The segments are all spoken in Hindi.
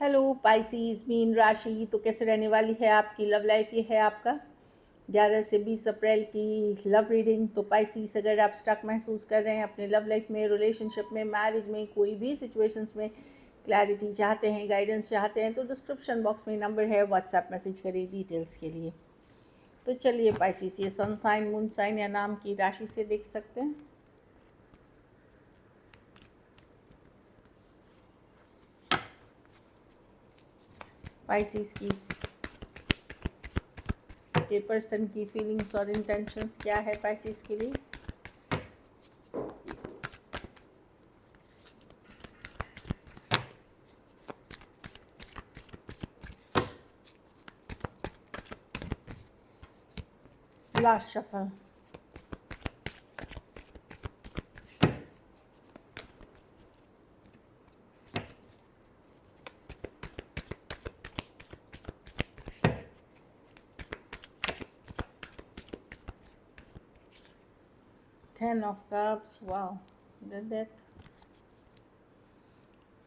हेलो पाइसीज मीन राशि, तो कैसे रहने वाली है आपकी लव लाइफ। ये है आपका 11 से 20 अप्रैल की लव रीडिंग। तो पाइसीज, अगर आप स्टक महसूस कर रहे हैं अपने लव लाइफ में, रिलेशनशिप में, मैरिज में, कोई भी सिचुएशंस में क्लैरिटी चाहते हैं, गाइडेंस चाहते हैं, तो डिस्क्रिप्शन बॉक्स में नंबर है, व्हाट्सएप मैसेज करिए डिटेल्स के लिए। तो चलिए पाइसीज, ये सन साइन, मून साइन या नाम की राशि से देख सकते हैं। पाइसीज की के पर्सन की फीलिंग्स और इंटेंशंस क्या है पाइसीज के लिए। Last shuffle. Ten of cups, wow, death.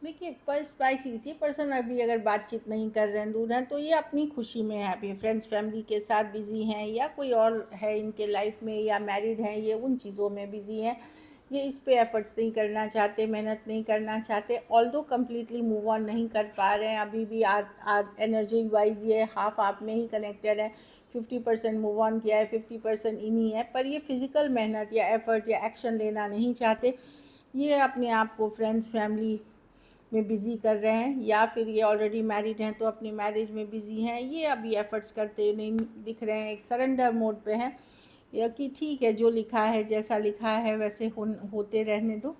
देखिए पर स्पाइसीज, ये पर्सन अभी अगर बातचीत नहीं कर रहे हैं, दूर हैं, तो ये अपनी खुशी में है, अभी फ्रेंड्स फैमिली के साथ बिजी हैं, या कोई और है इनके लाइफ में, या मैरिड हैं, ये उन चीज़ों में बिजी हैं। ये इस पे एफर्ट्स नहीं करना चाहते, मेहनत नहीं करना चाहते, ऑल्दो कम्प्लीटली मूव ऑन नहीं कर पा रहे हैं अभी भी। एनर्जी वाइज ये हाफ आप में ही कनेक्टेड है। 50% मूव ऑन किया है, 50% इन्हीं है, पर ये फिज़िकल मेहनत या एफर्ट या एक्शन लेना नहीं चाहते। ये अपने आप को फ्रेंड्स फैमिली में बिज़ी कर रहे हैं, या फिर ये ऑलरेडी मैरिड हैं तो अपनी मैरिज में बिज़ी हैं। ये अभी एफ़र्ट्स करते नहीं दिख रहे हैं, एक सरेंडर मोड पे हैं, या कि ठीक है जो लिखा है, जैसा लिखा है वैसे होते रहने दो,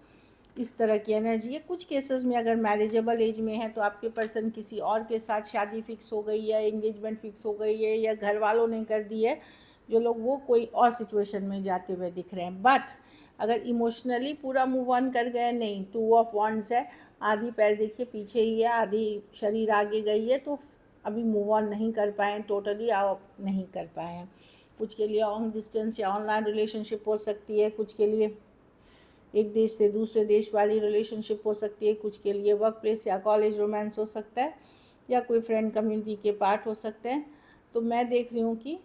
इस तरह की एनर्जी है। कुछ केसेस में अगर मैरिजेबल एज में है तो आपके पर्सन किसी और के साथ शादी फिक्स हो गई है, एंगेजमेंट फिक्स हो गई है, या घर वालों ने कर दी है, जो लोग वो कोई और सिचुएशन में जाते हुए दिख रहे हैं। बट अगर इमोशनली पूरा मूव ऑन कर गए, नहीं, 2 ऑफ वॉन्ड्स है, आधी पैर देखिए पीछे ही है, आधी शरीर आगे गई है, तो अभी मूव ऑन नहीं कर पाए, टोटली नहीं कर पाए हैं। कुछ के लिए लॉन्ग डिस्टेंस या ऑनलाइन रिलेशनशिप हो सकती है, कुछ के लिए एक देश से दूसरे देश वाली रिलेशनशिप हो सकती है, कुछ के लिए वर्क प्लेस या कॉलेज रोमांस हो सकता है, या कोई फ्रेंड कम्युनिटी के पार्ट हो सकते हैं। तो मैं देख रही हूँ कि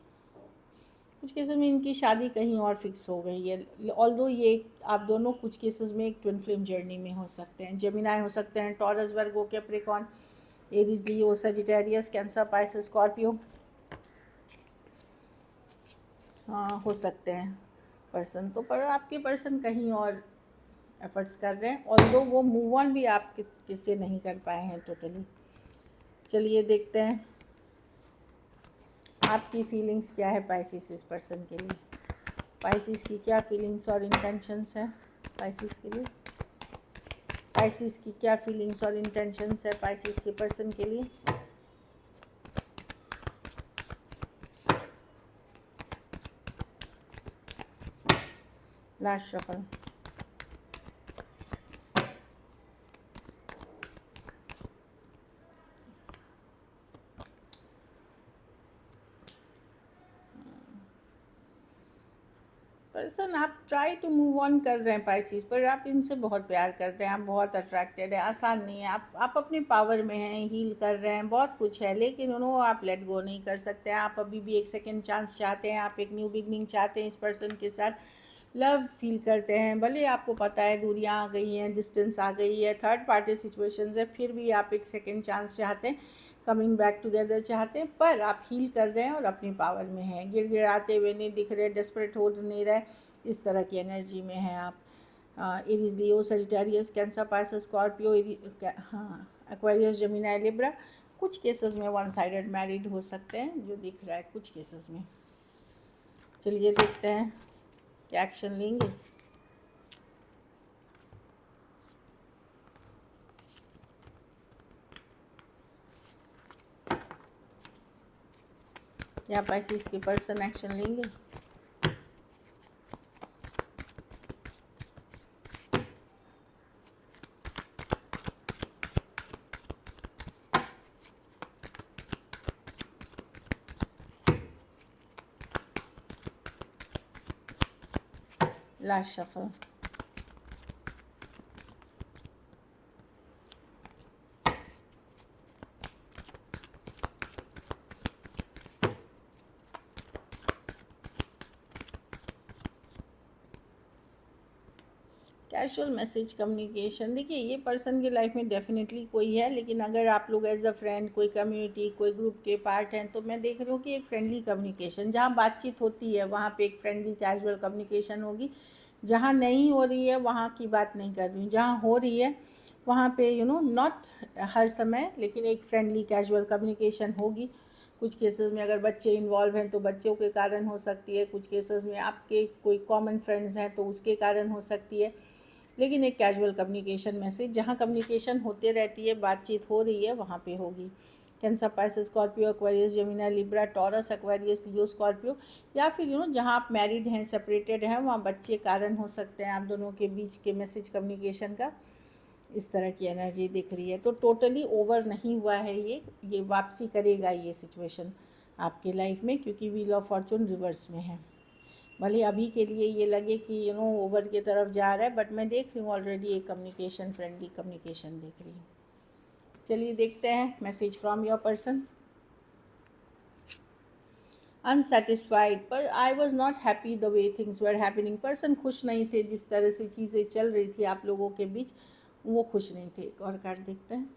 कुछ केसेस में इनकी शादी कहीं और फिक्स हो गई है। ऑल्दो ये आप दोनों कुछ केसेस में एक ट्विन फ्लेम जर्नी में हो सकते हैं। जेमिनाई हो सकते हैं, टॉरस, वर्गो, कैप्रिकॉर्न, एरीज, लियो, सजिटेरियस, कैंसर, पाइसेस, स्कॉर्पियो, हाँ हो सकते हैं पर्सन। तो पर आपके पर्सन कहीं और एफर्ट्स कर रहे हैं, ऑल्दो वो मूव ऑन भी आप किससे नहीं कर पाए हैं टोटली। चलिए देखते हैं आपकी फीलिंग्स क्या है पाइसिस इस पर्सन के लिए। पाइसिस की क्या फीलिंग्स और इंटेंशंस हैं पाइसिस के लिए। पाइसिस की क्या फीलिंग्स और इंटेंशंस है पाइसिस के पर्सन के लिए। Last shuffle. पर्सन आप ट्राई टू मूव ऑन कर रहे हैं पाइसिस, पर आप इनसे बहुत प्यार करते हैं, आप बहुत अट्रैक्टेड है, आसान नहीं है। आप अपने पावर में हैं, हील कर रहे हैं, बहुत कुछ है, लेकिन उन्होंने आप लेट गो नहीं कर सकते हैं। आप अभी भी एक सेकेंड चांस चाहते हैं, आप एक न्यू बिगनिंग चाहते हैं इस पर्सन के साथ, लव फील करते हैं। भले आपको पता है दूरियां आ गई हैं, डिस्टेंस आ गई है, थर्ड पार्टी सिचुएशंस है, फिर भी आप एक सेकेंड चांस चाहते हैं, कमिंग बैक टुगेदर चाहते हैं, पर आप हील कर रहे हैं और अपनी पावर में हैं। गिड़गिड़ाते हुए नहीं दिख रहे, डेस्परेट हो नहीं रहे, इस तरह की एनर्जी में हैं आप। एरीज, लियो, सजिटेरियस, कैंसर, पाइसेस, स्कॉर्पियो, हाँ, एक्वेरियस, जेमिनी, लिब्रा। कुछ केसेस में वन साइडेड मैरिड हो सकते हैं जो दिख रहा है कुछ केसेस में। चलिए देखते हैं क्या एक्शन लेंगे। या पाइसिस के पर्सन एक्शन लेंगे। Last shuffle. Casual message communication, देखिए ये पर्सन की लाइफ में डेफिनेटली कोई है, लेकिन अगर आप लोग एज अ फ्रेंड कोई कम्युनिटी कोई ग्रुप के पार्ट हैं तो मैं देख रही हूँ कि एक फ्रेंडली कम्युनिकेशन, जहाँ बातचीत होती है वहाँ पे एक फ्रेंडली कैजुअल कम्युनिकेशन होगी। जहाँ नहीं हो रही है वहाँ की बात नहीं कर रही हूँ, जहाँ हो रही है वहाँ पे नॉट हर समय, लेकिन एक फ्रेंडली कैजुअल कम्युनिकेशन होगी। कुछ केसेस में अगर बच्चे इन्वॉल्व हैं तो बच्चों के कारण हो सकती है, कुछ केसेस में आपके कोई कॉमन फ्रेंड्स हैं तो उसके कारण हो सकती है, लेकिन एक कैजुअल कम्युनिकेशन मैसेज, जहाँ कम्युनिकेशन होते रहती है बातचीत हो रही है वहाँ पे होगी। Cancer, Pisces, Scorpio, Aquarius, Gemini, Libra, Taurus, Aquarius, Leo, Scorpio, या फिर जहाँ आप मैरिड हैं सेपरेटेड हैं वहाँ बच्चे कारण हो सकते हैं आप दोनों के बीच के मैसेज कम्युनिकेशन का। इस तरह की एनर्जी दिख रही है, तो टोटली ओवर नहीं हुआ है ये वापसी करेगा ये सिचुएशन आपके लाइफ में, क्योंकि व्हील ऑफ फॉर्चून रिवर्स में है। भले अभी के लिए ये लगे कि ओवर की तरफ जा रहा है, बट मैं देख रही हूँ ऑलरेडी एक कम्युनिकेशन, फ्रेंडली कम्युनिकेशन देख रही हूँ। चलिए देखते हैं message from your person. Unsatisfied, पर I was not happy the way things were happening. Person खुश नहीं थे जिस तरह से चीज़ें चल रही थी आप लोगों के बीच, वो खुश नहीं थे। एक और कार्ड देखते हैं।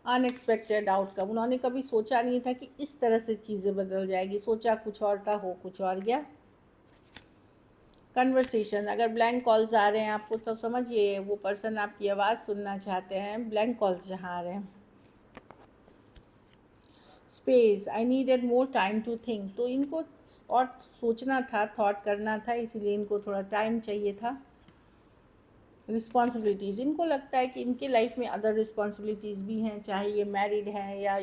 अनएक्सपेक्टेड आउटकम, उन्होंने कभी सोचा नहीं था कि इस तरह से चीज़ें बदल जाएगी, सोचा कुछ और था, हो कुछ और गया। कन्वर्सेशन, अगर ब्लैंक कॉल्स आ रहे हैं आपको तो समझिए वो पर्सन आपकी आवाज़ सुनना चाहते हैं, ब्लैंक कॉल्स जहाँ आ रहे हैं। Space, I needed more time to think, तो इनको और सोचना था, थॉट करना था, इसीलिए इनको थोड़ा टाइम चाहिए था। रिस्पॉन्सिबिलिटीज़, इनको लगता है कि इनके लाइफ में अदर रिस्पॉन्सिबिलिटीज़ भी हैं, चाहे ये मैरिड हैं या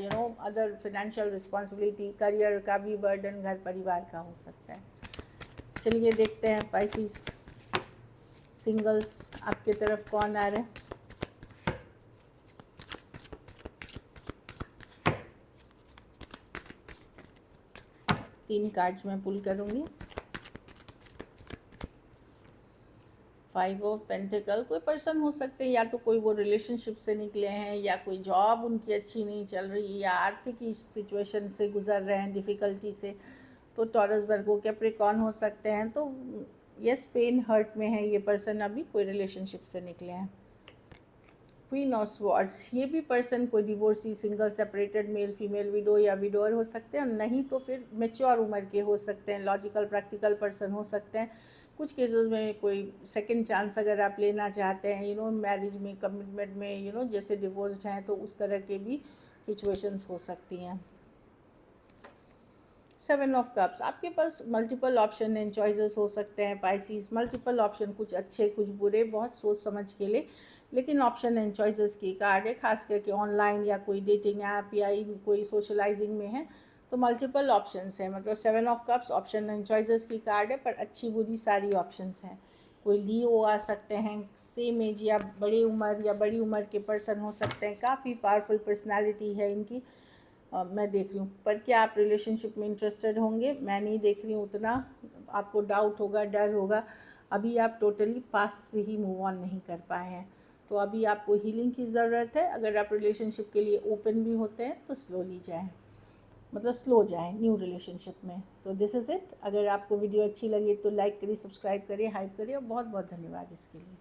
अदर फिनेंशियल रिस्पॉन्सिबिलिटी, करियर का भी बर्डन, घर परिवार का हो सकता है। चलिए देखते हैं पाइसेस सिंगल्स आपके तरफ कौन आ रहे हैं। तीन कार्ड्स मैं पुल करूँगी। 5 ऑफ पेंटिकल, कोई पर्सन हो सकते हैं या तो कोई वो रिलेशनशिप से निकले हैं, या कोई जॉब उनकी अच्छी नहीं चल रही, या आर्थिक सिचुएशन से गुजर रहे हैं, डिफ़िकल्टी से, तो टॉरस, वर्गो, कैप्रिकॉर्न हो सकते हैं। तो यस, पेन हर्ट में है ये पर्सन, अभी कोई रिलेशनशिप से निकले हैं। क्वीन ऑफ स्वॉर्ड्स, ये भी पर्सन कोई divorcee, single, separated, male female, window या विडोअर हो सकते हैं, नहीं तो फिर मेच्योर उम्र के हो सकते हैं, लॉजिकल प्रैक्टिकल पर्सन हो सकते हैं। कुछ केसेस में कोई सेकंड चांस अगर आप लेना चाहते हैं मैरिज में, कमिटमेंट में जैसे डिवोर्स्ड हैं, तो उस तरह के भी सिचुएशंस हो सकती हैं। 7 ऑफ कप्स, आपके पास मल्टीपल ऑप्शन एंड चॉइसेस हो सकते हैं पाइसेस, मल्टीपल ऑप्शन, कुछ अच्छे कुछ बुरे, बहुत सोच समझ के लिए, लेकिन ऑप्शन एंड चॉइसेस की कार्ड है, खास करके ऑनलाइन या कोई डेटिंग ऐप या कोई सोशलाइजिंग में है तो मल्टीपल ऑप्शंस हैं। मतलब 7 of cups option and choices की कार्ड है, पर अच्छी बुरी सारी ऑप्शंस हैं। कोई लियो आ सकते हैं, सेम एज या बड़ी उम्र या बड़ी उम्र के पर्सन हो सकते हैं, काफ़ी पावरफुल पर्सनालिटी है इनकी। मैं देख रही हूँ, पर क्या आप रिलेशनशिप में इंटरेस्टेड होंगे, मैं नहीं देख रही हूँ उतना। आपको डाउट होगा, डर होगा, अभी आप टोटली पास से ही मूव ऑन नहीं कर पाए हैं, तो अभी आपको हीलिंग की ज़रूरत है। अगर आप रिलेशनशिप के लिए ओपन भी होते हैं तो स्लोली जाएं, मतलब स्लो जाएं न्यू रिलेशनशिप में। So this is it. अगर आपको वीडियो अच्छी लगी तो लाइक करिए, सब्सक्राइब करिए, हाइप करिए, और बहुत बहुत धन्यवाद इसके लिए।